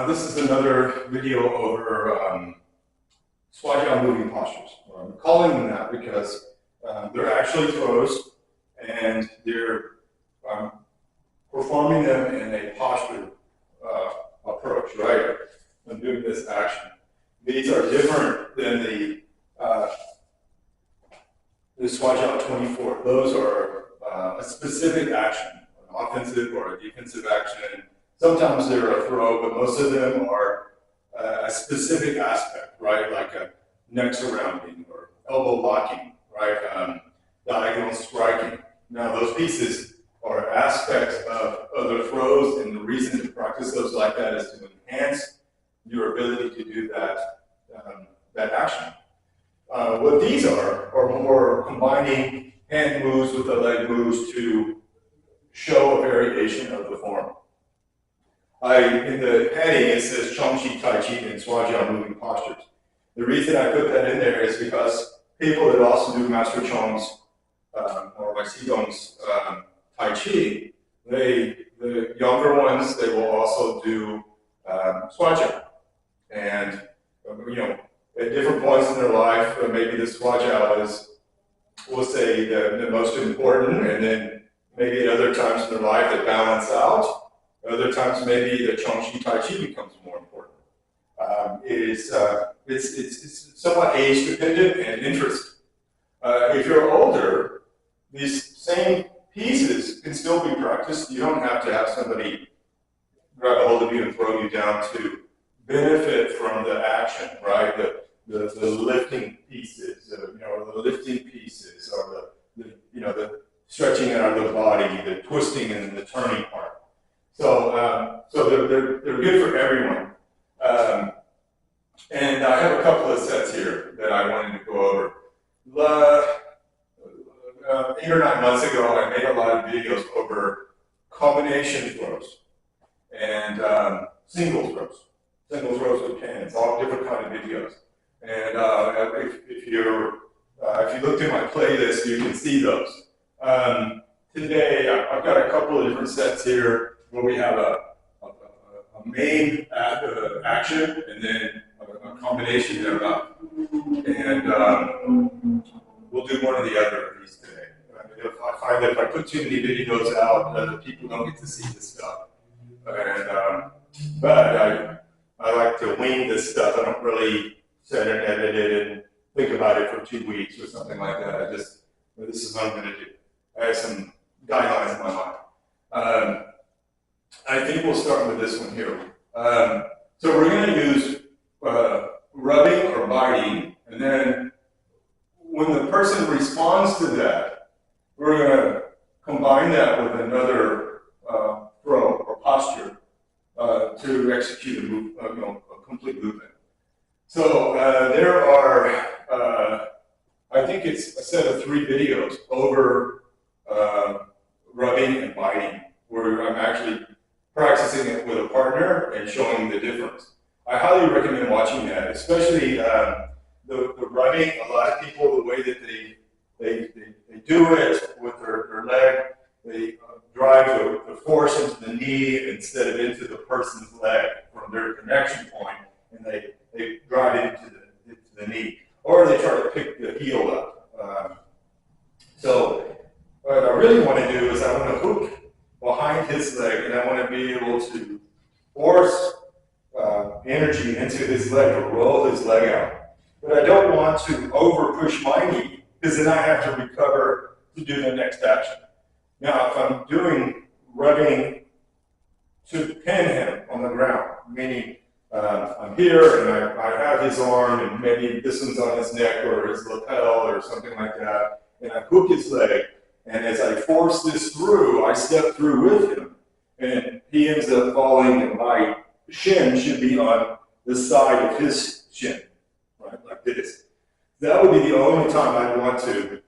This is another video over Shuai moving postures. I'm calling them that because they're actually throws, and they're performing them in a posture approach, right? I'm doing this action. These are different than the Shuai 24. Those are a specific action, an offensive or a defensive action. Sometimes they're a throw, but most of them are a specific aspect, right? Like a neck surrounding or elbow locking, right? Diagonal striking. Now, those pieces are aspects of other throws, and the reason to practice those like that is to enhance your ability to do that, that action. What these are more combining hand moves with the leg moves to show a variation of the form. In the heading, it says Chang, Taijiquan, Shuai moving postures. The reason I put that in there is because people that also do Master Chang's or my Xigong's Tai Chi, the younger ones, they will also do Shuai. And at different points in their life, maybe the Shuai is, we'll say, the most important, and then maybe at other times in their life they balance out. Other times, maybe the Changxi Tai Chi becomes more important. It's somewhat age dependent and interest. If you're older, these same pieces can still be practiced. You don't have to have somebody grab a hold of you and throw you down to benefit from the action, right? The lifting pieces, the lifting pieces, or the stretching out of the body, the twisting and the turning part. So they're good for everyone. And I have a couple of sets here that I wanted to go over. 8 or 9 months ago, I made a lot of videos over combination throws and single throws with pins, all different kind of videos. And if you looked at my playlist, you can see those. Today, I've got a couple of different sets here where we have a main action and then a combination thereof. And we'll do one or the other of these today. I find that if I put too many videos out, people don't get to see this stuff. And, but I like to wing this stuff. I don't really set and edit it and think about it for 2 weeks or something like that. This is what I'm going to do. I have some guidelines in my mind. I think we'll start with this one here. So we're going to use rubbing or biting, and then when the person responds to that, we're going to combine that with another throw or posture to execute a complete movement. So there are, I think it's a set of 3 videos over rubbing and biting, where I'm actually practicing it with a partner and showing the difference. I highly recommend watching that, especially the rubbing. A lot of people, the way that they do it with their leg, they drive the force into the knee instead of into the person's leg from their connection point, and they drive it into the knee. Or they try to pick the heel up. So what I really want to do is I want to hook behind his leg, and I want to be able to force energy into his leg to roll his leg out. But I don't want to over push my knee, because then I have to recover to do the next action. Now, if I'm doing rubbing to pin him on the ground, meaning I'm here and I have his arm, and maybe this one's on his neck or his lapel or something like that, and I hook his leg, and as I force this through, I step through with him, and he ends up falling, and my shin should be on the side of his shin, right, like this. That would be the only time I'd want to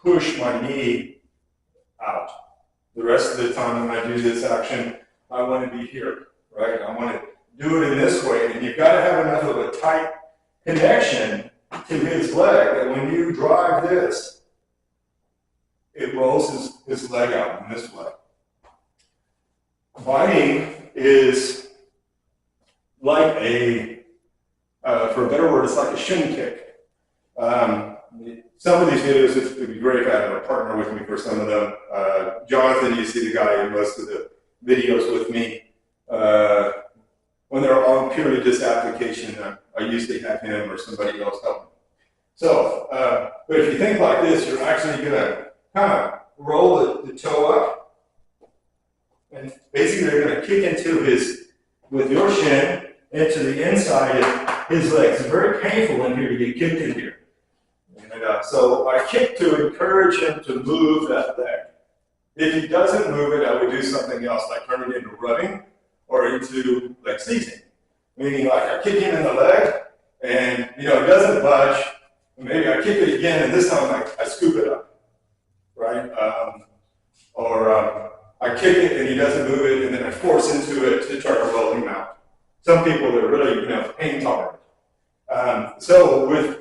push my knee out. The rest of the time when I do this action, I want to be here, right? I want to do it in this way, and you've got to have enough of a tight connection to his leg that when you drive this, it rolls his leg out in this way. Biting is like a, for a better word, it's like a shin kick. Some of these videos, it would be great if I had a partner with me for some of them. Jonathan, you see the guy in most of the videos with me. When they're on purely just application, I usually have him or somebody else help me. So, but if you think like this, you're actually going to kind of roll the toe up, and basically you're going to kick into with your shin, into the inside of his legs. It's very painful in here to get kicked in here. And so I kick to encourage him to move that leg. If he doesn't move it, I would do something else, like turn it into rubbing or into like seizing. Meaning like I kick him in the leg, and it doesn't budge. Maybe I kick it again, and this time I scoop it up, right? Or I kick it and he doesn't move it, and then I force into it to try to roll him out. Some people are really, pain tolerant. So with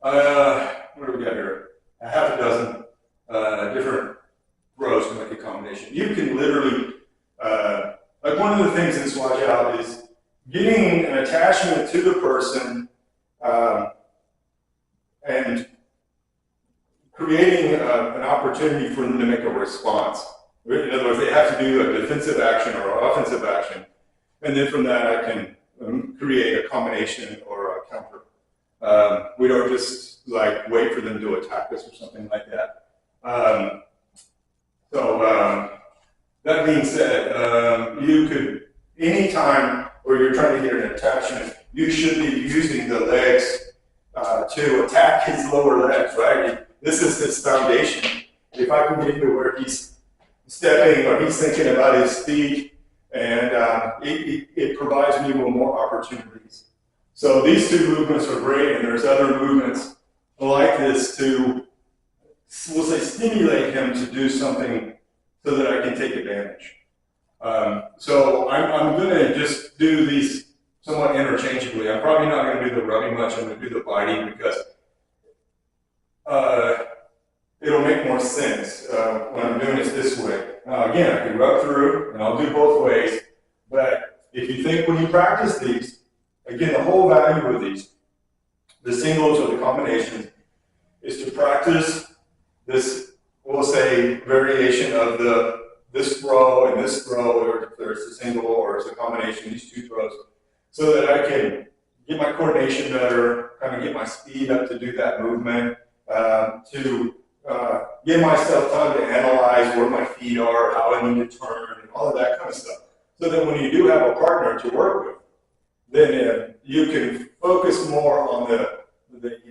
what do we got here? A half a dozen different rows to make a combination. You can literally, like one of the things in Shuai Chiao is getting an attachment to the person and creating an opportunity for them to make a response. In other words, they have to do a defensive action or an offensive action, and then from that I can create a combination or a counter. We don't just like wait for them to attack us or something like that. That being said, you could, anytime where you're trying to get an attachment, you should be using the legs to attack his lower legs, right? This is his foundation. If I can get to where he's stepping or he's thinking about his feet, and it provides me with more opportunities. So these two movements are great, and there's other movements like this to, we'll say, stimulate him to do something so that I can take advantage. So I'm going to just do these somewhat interchangeably. I'm probably not going to do the rubbing much. I'm going to do the biting because it'll make more sense when I'm doing it this way. Now again, I can rub through, and I'll do both ways, but if you think when you practice these, again, the whole value of these, the singles or the combinations, is to practice this, we'll say, variation of this throw and this throw, or if there's a single or it's a combination, these two throws, so that I can get my coordination better, kind of get my speed up to do that movement, to give myself time to analyze where my feet are, how I need to turn, and all of that kind of stuff. So that when you do have a partner to work with, then you can focus more on the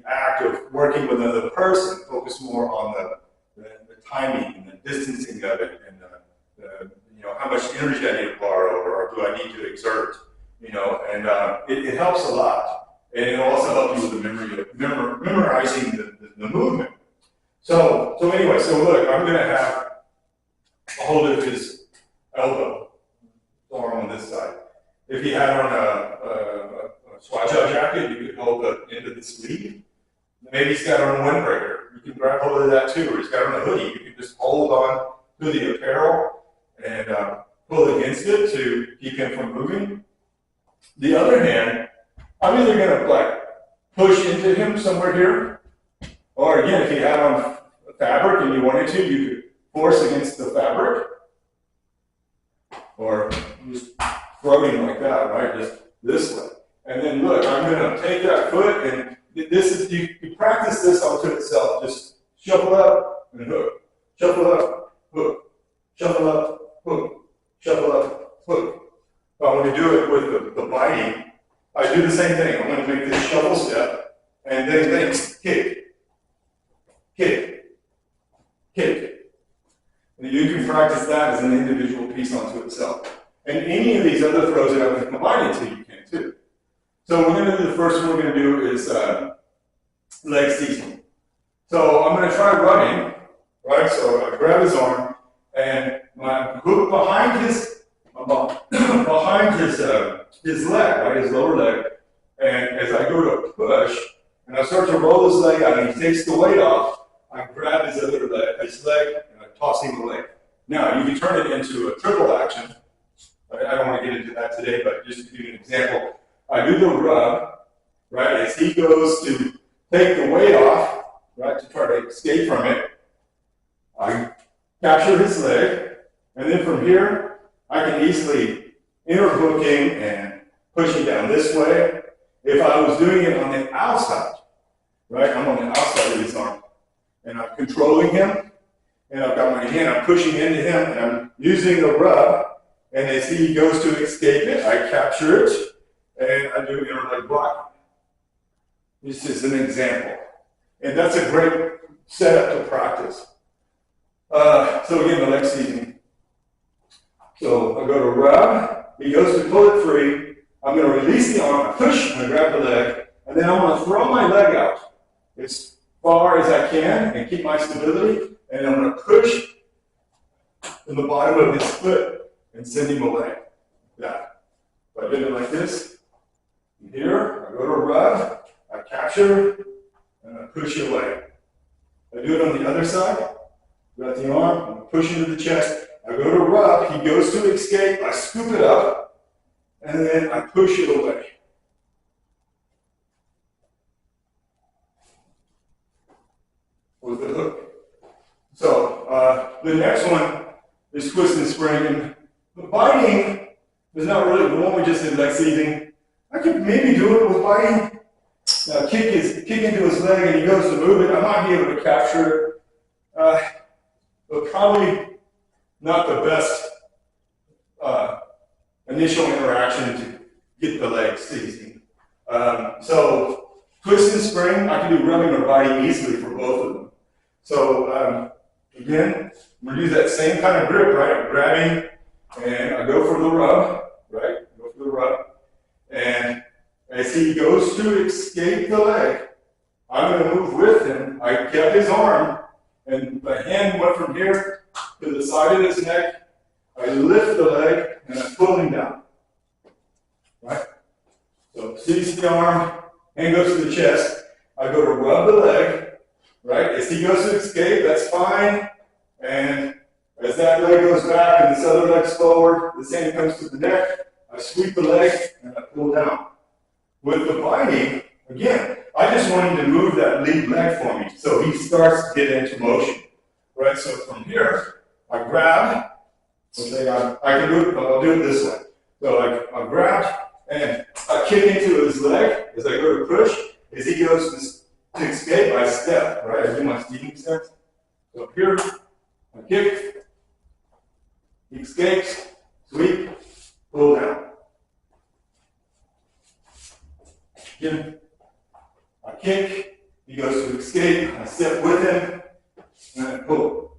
act of working with another person, focus more on the timing and the distancing of it, and how much energy I need to borrow or do I need to exert, and it helps a lot. And it'll also help you with the memory of memorizing the movement. So anyway, look, I'm going to have a hold of his elbow, arm on this side. If he had on a Shuai Chiao jacket, you could hold the end of the sleeve. Maybe he's got on a windbreaker. You can grab hold of that too. Or he's got on a hoodie. You can just hold on to the apparel and pull against it to keep him from moving. The other hand, I'm either going to push into him somewhere here, or again, if he had on fabric and you wanted to, you could force against the fabric, or just floating like that, right? Just this way. And then look, I'm going to take that foot, and this is, you practice this onto itself. Just shuffle up and hook. Shuffle up, hook. Shuffle up, hook. Shuffle up, hook. If I want to do it with the biting, I do the same thing. I'm going to make this shuffle step, and then kick, kick, kick. And you can practice that as an individual piece onto itself. And any of these other throws that I'm going to combine it to, you can too. So we're going to do the first one we're going to do is leg seizing. So I'm going to try running, right? So I grab his arm and my hook behind his leg, right, his lower leg. And as I go to push, and I start to roll his leg out, and he takes the weight off, I grab his other leg, and I toss him away. Now you can turn it into a triple action. I don't want to get into that today, but just to give you an example, I do the rub, right, as he goes to take the weight off, right, to try to escape from it. I capture his leg, and then from here, I can easily interhook him and push him down this way. If I was doing it on the outside, right, I'm on the outside of his arm, and I'm controlling him, and I've got my hand, I'm pushing into him, and I'm using the rub, and as he goes to escape it, I capture it, and I do interleg block. This is an example. And that's a great setup to practice. So again, the leg seizing. So I go to rub, he goes to pull it free, I'm going to release the arm, I push, I grab the leg, and then I'm going to throw my leg out as far as I can and keep my stability, and I'm going to push in the bottom of his foot and send him away. That. If I did it like this, here, I go to rub, I capture, and I push it away. I do it on the other side, grab the arm, I'm pushing to the chest, I go to rub, he goes to escape, I scoop it up, and then I push it away. With the hook. So the next one is twist and spring. And the biting is not really the one we just did, leg seizing. I could maybe do it with biting. Kick into his leg and he goes to move it. I might be able to capture it. But probably not the best initial interaction to get the leg seizing. So twist and spring, I can do rubbing or biting easily for both of them. So again, I'm going to do that same kind of grip, right? I'm grabbing and I go for the rub, right? Go for the rub. And as he goes to escape the leg, I'm going to move with him. I kept his arm and the hand went from here to the side of his neck. I lift the leg and I pull him down, right? So seize the arm, hand goes to the chest. I go to rub the leg, right? As he goes to escape, that's fine. And as that leg goes back and this other leg's forward, this hand comes to the neck, I sweep the leg and I pull down. With the biting, again, I just want him to move that lead leg for me so he starts to get into motion, right? So from here, I grab, I can do it, I'll do it this way. So I grab and I kick into his leg as I go to push. As he goes to escape, I step, right? I do my stepping steps. So here, I kick, he escapes, sweep, pull down. Again, I kick, he goes to escape, I step with him, and I pull.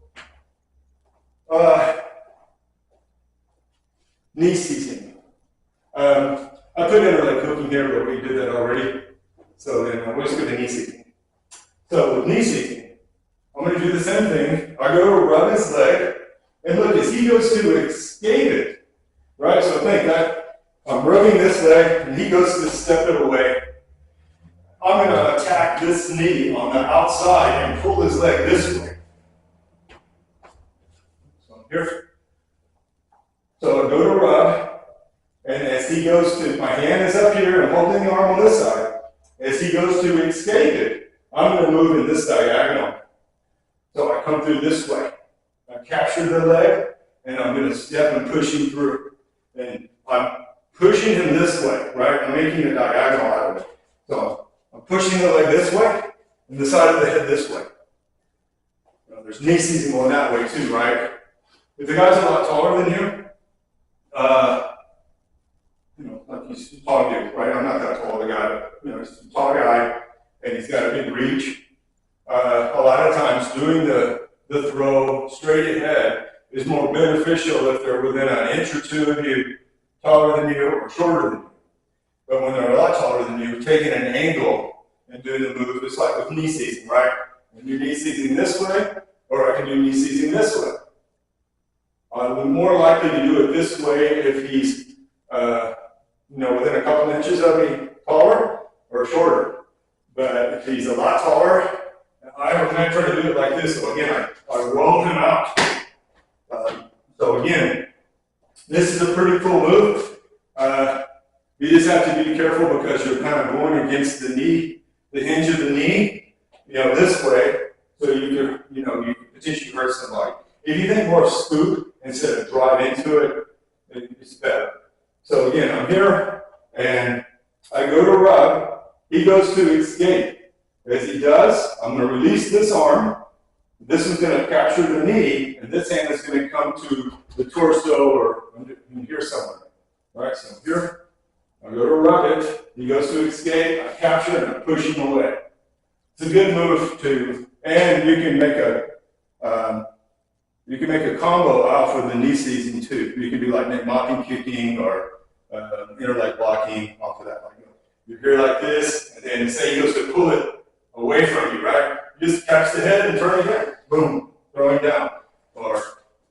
Knee seizing. I put in like hooking here, but we did that already. So then we'll just go to knee seizing. So with knee seizing, I'm going to do the same thing. I go to rub his leg, and look, as he goes to escape it, right? So think that I'm rubbing this leg, and he goes to step it away. I'm going to attack this knee on the outside and pull his leg this way. So here. So I go to rub, and as he goes to, my hand is up here, I'm holding the arm on this side. As he goes to escape it, I'm going to move in this diagonal. So I come through this way. I capture the leg, and I'm going to step and push him through. And I'm pushing him this way, right? I'm making a diagonal out of it. So I'm pushing the leg this way, and the side of the head this way. Now, there's knee seizing going that way too, right? If the guy's a lot taller than you, like he's a tall dude, right? I'm not that tall, the guy, but, he's a tall guy, and he's got a big reach. A lot of times doing the throw straight ahead is more beneficial if they're within an inch or two of you, taller than you or shorter than you. But when they're a lot taller than you, taking an angle and doing the move, it's like with knee seizing, right? I can do knee seizing this way, or I can do knee seizing this way. I'm more likely to do it this way if he's within a couple inches of me taller or shorter. But if he's a lot taller, I'm going to try to do it like this. So again, I roll him out. So again, This is a pretty cool move. You just have to be careful because you're kind of going against the knee, the hinge of the knee, this way, so you could potentially hurt somebody. If you think more scoop instead of drive into it, it's better. So again, I'm here, and I go to rub. He goes to escape. As he does, I'm going to release this arm. This is going to capture the knee, and this hand is going to come to the torso or in here somewhere. All right, so here, I go to rub it. He goes to escape. I capture it, and I push him away. It's a good move too, and you can make a combo out for the knee season too. You can do like mocking kicking or interleg blocking off of that. You're here like this, and then say he goes to pull it away from you, right? You just catch the head and turn it in. Boom, throwing down. Or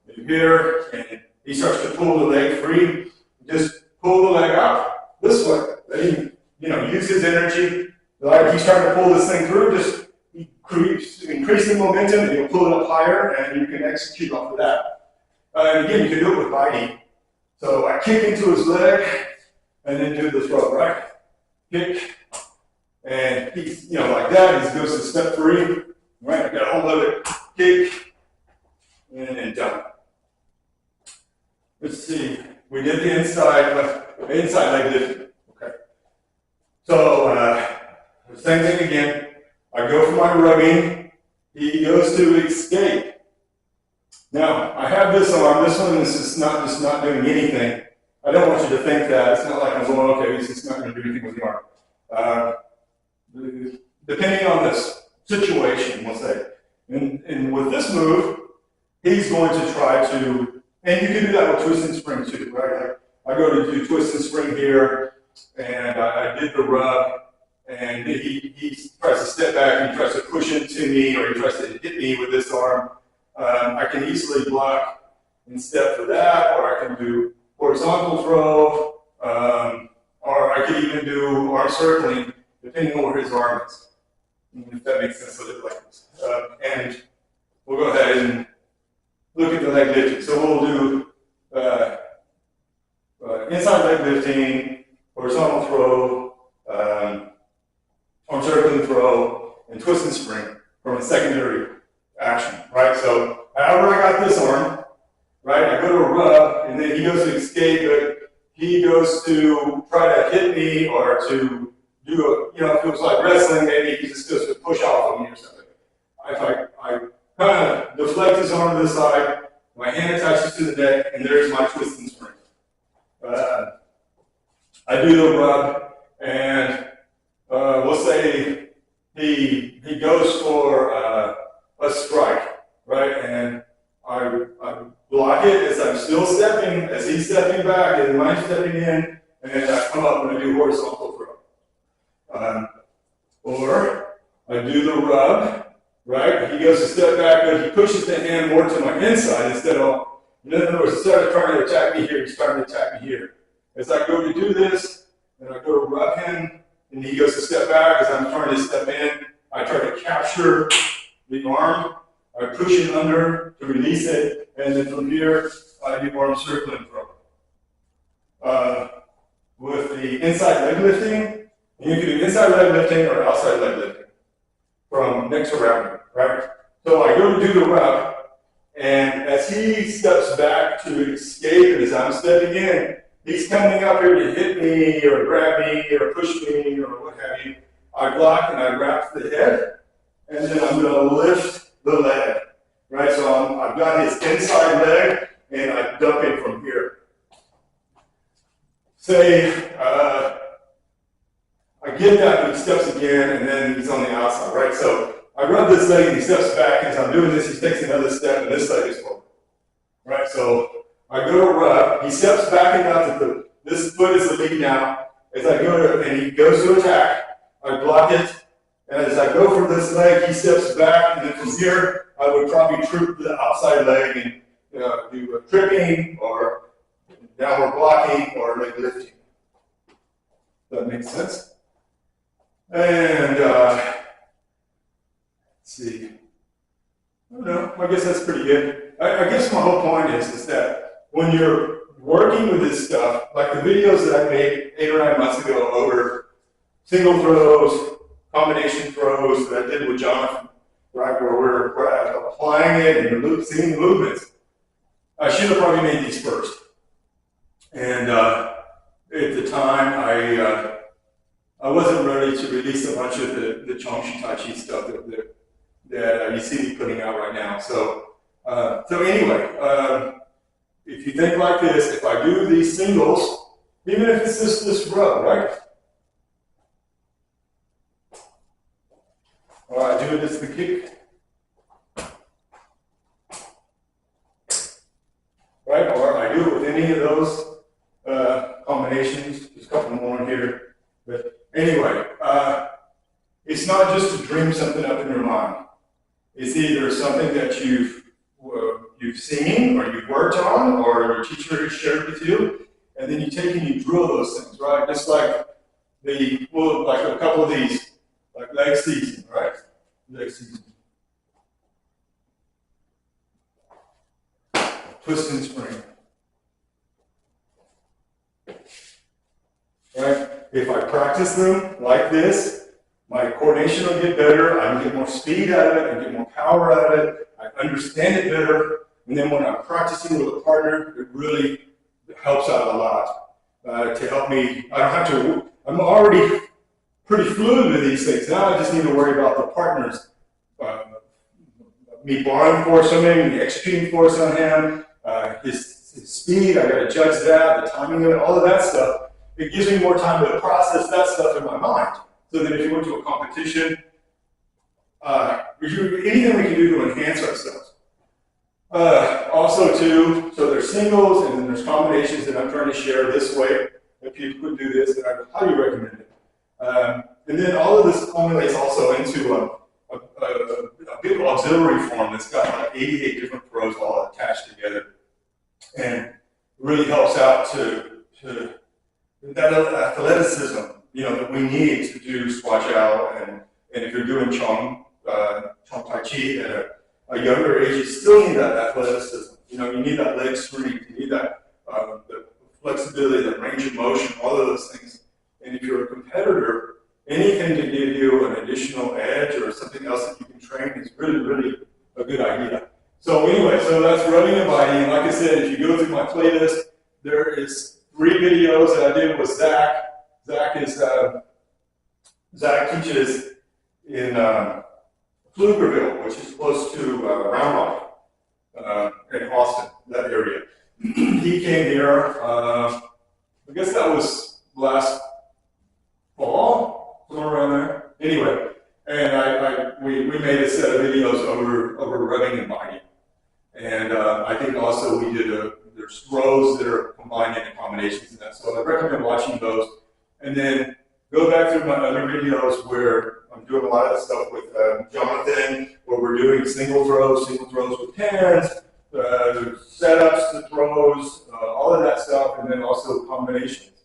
you're here, and he starts to pull the leg free. Just pull the leg out this way. Let him, use his energy. Like he's trying to pull this thing through, just increase the momentum, and you'll pull it up higher, and you can execute off of that. And again, you can do it with biting. So I kick into his leg, and then do the throw, right? Kick, and he's, like that, he goes to step 3, right? I got a hold of it, kick, and then done. Let's see, we did the inside leg lifting, okay. So, same thing again, I go for my rubbing, he goes to escape. Now, I have this arm, this one is just not doing anything. I don't want you to think that. It's not like I'm going, okay, he's just not going to do anything with the arm. Depending on this situation, we'll say. And with this move, he's going to try to, and you can do that with twist and spring too, right? I go to do twist and spring here, and I did the rub, and he tries to step back, and he tries to push into me, or he tries to hit me with this arm. I can easily block and step for that, or I can do horizontal throw, or I could even do arm circling, depending on where his arm is. If that makes sense, a little like this. And we'll go ahead and look at the leg lifting. So we'll do inside leg lifting, horizontal throw, arm circling throw, and twist and spring from a secondary action, right? So however I got this arm, right, I go to a rub, and then he goes to escape, but he goes to try to hit me or to do if it was like wrestling, maybe he just goes to push off of me or something. If I kind of deflect his arm to the side, my hand attaches to the neck, and there's my twist and spring. I do the rub, and we'll say he goes for a strike, right, and I block it as I'm still stepping, as he's stepping back, and I'm stepping in, and I come up and I do horizontal throw. Or I do the rub, right? He goes to step back, but he pushes the hand more to my inside instead of, in other words, instead of trying to attack me here, he's trying to attack me here. As I go to do this, and I go to rub him, and he goes to step back, as I'm trying to step in, I try to capture the arm, I push it under to release it, and then from here, I do arm circling throw. With the inside leg lifting, you can do inside leg lifting or outside leg lifting from neck to rounding, right? So I go to do the rub, and as he steps back to escape, and as I'm stepping in, he's coming up here to hit me or grab me or push me or what have you. I block and I wrap the head, and then I'm going to lift the leg, right? So I've got his inside leg, and I dump it from here. Say, I get that, but he steps again, and then he's on the outside, right? So I rub this leg, and he steps back, and as I'm doing this, he takes another step, and this leg is forward, right? So I go to rub, he steps back enough that this foot is the lead now. As I go to, and he goes to attack, I block it, and as I go for this leg, he steps back, and then from here, I would probably trip the outside leg and do a tripping, or downward blocking, or leg lifting. Does that make sense? And let's see. I don't know. I guess that's pretty good. I guess my whole point is that when you're working with this stuff, like the videos that I made 8 or 9 months ago over single throws, combination throws that I did with Jonathan, right, where we're applying it and you're seeing the movements. I should have probably made these first. And at the time, I wasn't ready to release a bunch of the Chang Tai Chi stuff that you see me putting out right now. So anyway, if you think like this, if I do these singles, even if it's this row, right? Or I do this the kick. Right? Or I do it with any of those combinations. There's a couple more in here. But anyway, it's not just to dream something up in your mind. It's either something that you've seen or you've worked on or your teacher has shared with you, and then you take and you drill those things, right? Just like like a couple of these, like leg season, right? Leg season. Twist and spring. Right? If I practice them like this, my coordination will get better, I can get more speed out of it, I can get more power out of it, I understand it better, and then when I'm practicing with a partner, it really helps out a lot to help me. I don't have to, I'm already pretty fluid with these things. Now I just need to worry about the partners. Me borrowing force on him, me executing force on him, his speed, I gotta judge that, the timing of it, all of that stuff. It gives me more time to process that stuff in my mind. So that if you went to a competition, anything we can do to enhance ourselves. Also too, so there's singles and then there's combinations that I'm trying to share this way that people could do this, and I highly recommend it. And then all of this culminates also into a big auxiliary form that's got like 88 different throws all attached together. And really helps out to that athleticism, that we need to do Shuai Chiao, and if you're doing Chang Tai Chi at a younger age, you still need that athleticism. You need that leg strength, you need that the flexibility, that range of motion, all of those things. And if you're a competitor, anything to give you an additional edge or something else that you can train is really, really a good idea. So anyway, so that's running and biting. Like I said, if you go through my playlist, there is 3 videos that I did with Zach. Zach teaches in Pflugerville, which is close to Round Rock in Austin, that area. He came here, I guess that was last fall, somewhere around there. Anyway, and we made a set of videos over running and biting. And I think also we did there's rows that are combined into combinations and that. So I recommend watching those. And then go back through my other videos where I'm doing a lot of stuff with Jonathan, where we're doing single throws with hands, setups to throws, all of that stuff, and then also combinations.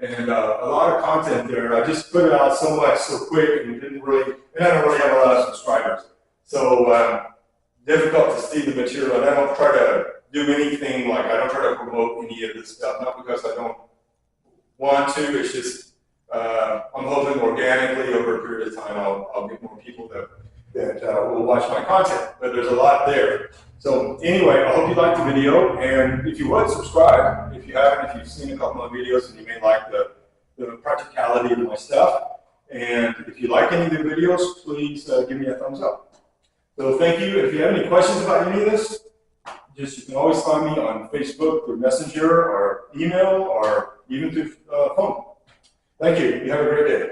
And a lot of content there. I just put it out so much so quick, and I don't really have a lot of subscribers. So difficult to see the material, and I don't try to do anything I don't try to promote any of this stuff, not because I don't want to, it's just I'm hoping organically over a period of time I'll get more people that will watch my content, but there's a lot there. So anyway, I hope you liked the video, and if you would, subscribe. If you haven't, if you've seen a couple of videos and you may like the practicality of my stuff, and if you like any of the videos, please give me a thumbs up. So thank you. If you have any questions about any of this, you can always find me on Facebook through Messenger or email or even through phone. Thank you. You have a great day.